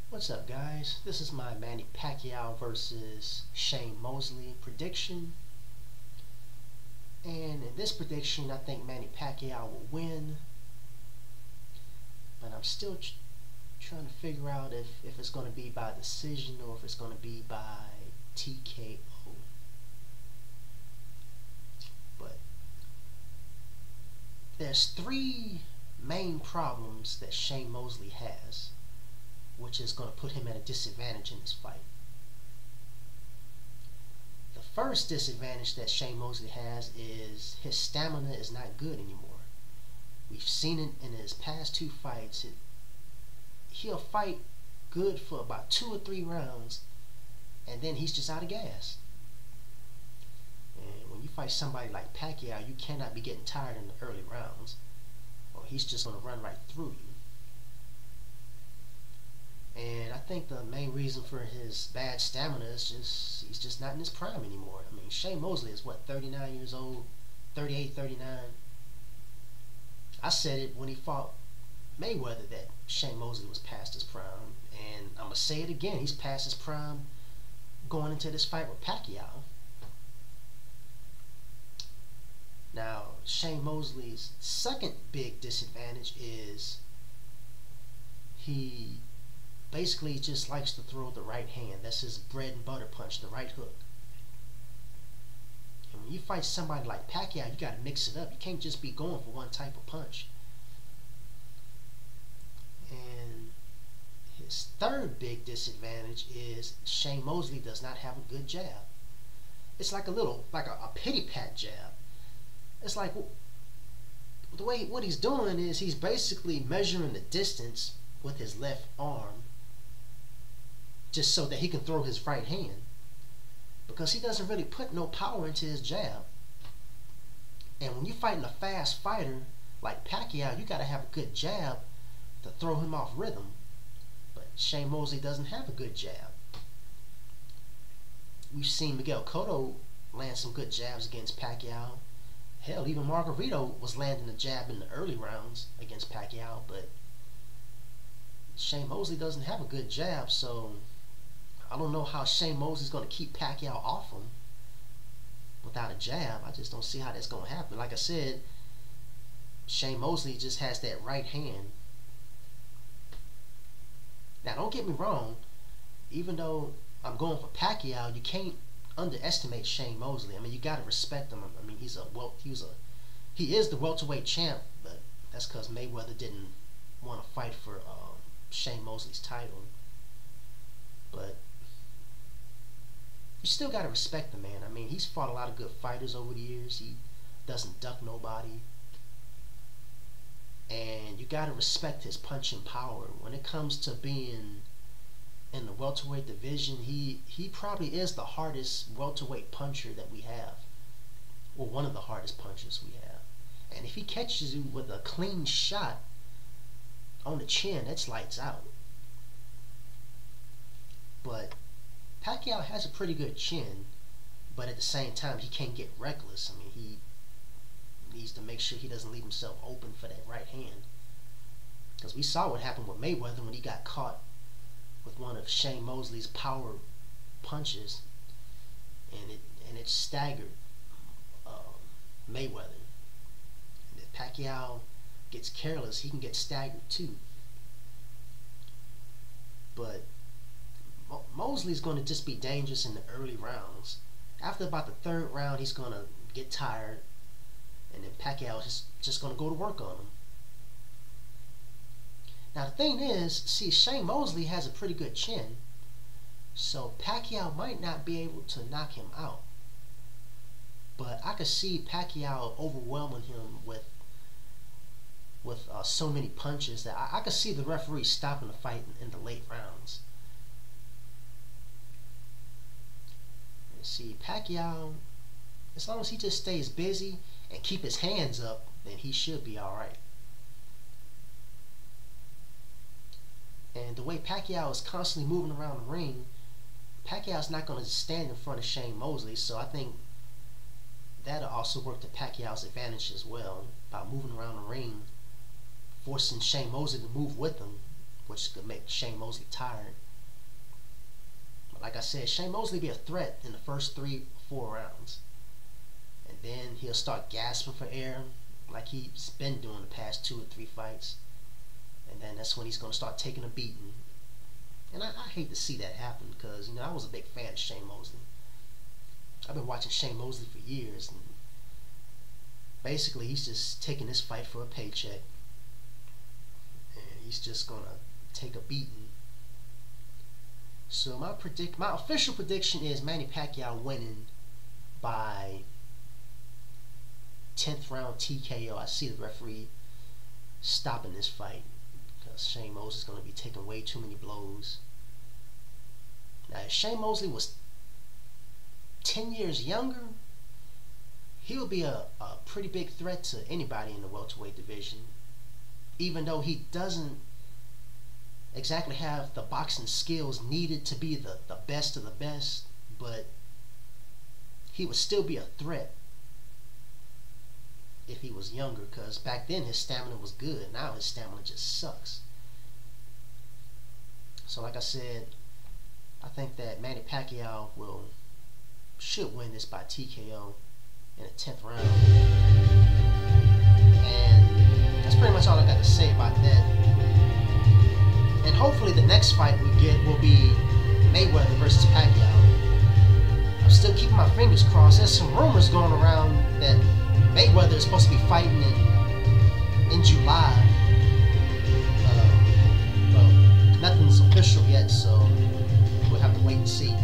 What's up, guys? This is my Manny Pacquiao versus Shane Mosley prediction. And in this prediction, I think Manny Pacquiao will win. But I'm still trying to figure out if it's going to be by decision or if it's going to be by TKO. But there's three main problems that Shane Mosley has, which is going to put him at a disadvantage in this fight. The first disadvantage that Shane Mosley has is his stamina is not good anymore. We've seen it in his past two fights. He'll fight good for about 2 or 3 rounds, and then he's just out of gas. And when you fight somebody like Pacquiao, you cannot be getting tired in the early rounds, or he's just going to run right through you. And I think the main reason for his bad stamina is he's just not in his prime anymore. I mean, Shane Mosley is what, 39 years old, 38, 39. I said it when he fought Mayweather that Shane Mosley was past his prime, and I'm gonna say it again. He's past his prime going into this fight with Pacquiao. Now, Shane Mosley's second big disadvantage is he basically just likes to throw the right hand. That's his bread and butter punch, the right hook. And when you fight somebody like Pacquiao, you got to mix it up. You can't just be going for one type of punch. And his third big disadvantage is Shane Mosley does not have a good jab. It's like a pity pat jab. It's like what he's doing is he's basically measuring the distance with his left arm, just so that he can throw his right hand, because he doesn't really put no power into his jab. And when you're fighting a fast fighter like Pacquiao, you got to have a good jab to throw him off rhythm. But Shane Mosley doesn't have a good jab. We've seen Miguel Cotto land some good jabs against Pacquiao. Hell, even Margarito was landing a jab in the early rounds against Pacquiao, but Shane Mosley doesn't have a good jab, so I don't know how Shane Mosley's going to keep Pacquiao off him without a jab. I just don't see how that's going to happen. Like I said, Shane Mosley just has that right hand. Now, don't get me wrong. Even though I'm going for Pacquiao, you can't underestimate Shane Mosley. I mean, you got to respect him. I mean, he is the welterweight champ, but that's because Mayweather didn't want to fight for Shane Mosley's title. But you still got to respect the man. I mean, he's fought a lot of good fighters over the years. He doesn't duck nobody. And you got to respect his punching power. When it comes to being in the welterweight division, he probably is the hardest welterweight puncher that we have. Well, one of the hardest punchers we have. And if he catches you with a clean shot on the chin, that's lights out. But Pacquiao has a pretty good chin, but at the same time, he can't get reckless. I mean, he needs to make sure he doesn't leave himself open for that right hand. Because we saw what happened with Mayweather when he got caught with one of Shane Mosley's power punches, and it staggered Mayweather. And if Pacquiao gets careless, he can get staggered too. But Mosley's going to just be dangerous in the early rounds. After about the 3rd round, he's going to get tired, and then Pacquiao is just going to go to work on him. Now the thing is, see, Shane Mosley has a pretty good chin, so Pacquiao might not be able to knock him out. But I could see Pacquiao overwhelming him with so many punches that I could see the referee stopping the fight in the late rounds. And see, Pacquiao, as long as he just stays busy and keep his hands up, then he should be alright. And the way Pacquiao is constantly moving around the ring, Pacquiao's not going to stand in front of Shane Mosley, so I think that'll also work to Pacquiao's advantage as well, by moving around the ring, forcing Shane Mosley to move with him. which could make Shane Mosley tired. But like I said, Shane Mosley be a threat in the first 3 or 4 rounds. And then he'll start gasping for air like he's been doing the past 2 or 3 fights. And then that's when he's going to start taking a beating. And I hate to see that happen because, I was a big fan of Shane Mosley. I've been watching Shane Mosley for years. And basically, he's just taking this fight for a paycheck. And he's just going to take a beating. So my official prediction is Manny Pacquiao winning by 10th round TKO. I see the referee stopping this fight because Shane Mosley is going to be taking way too many blows. Now, if Shane Mosley was 10 years younger, he would be a pretty big threat to anybody in the welterweight division, even though he doesn't exactly have the boxing skills needed to be the best of the best, but he would still be a threat if he was younger, because back then his stamina was good. Now his stamina just sucks. So like I said, I think that Manny Pacquiao should win this by TKO in the 10th round. And that's pretty much all I got to say about that. And hopefully the next fight we get will be Mayweather versus Pacquiao. I'm still keeping my fingers crossed. There's some rumors going around that Mayweather is supposed to be fighting in July. Well, nothing's official yet, so we'll have to wait and see.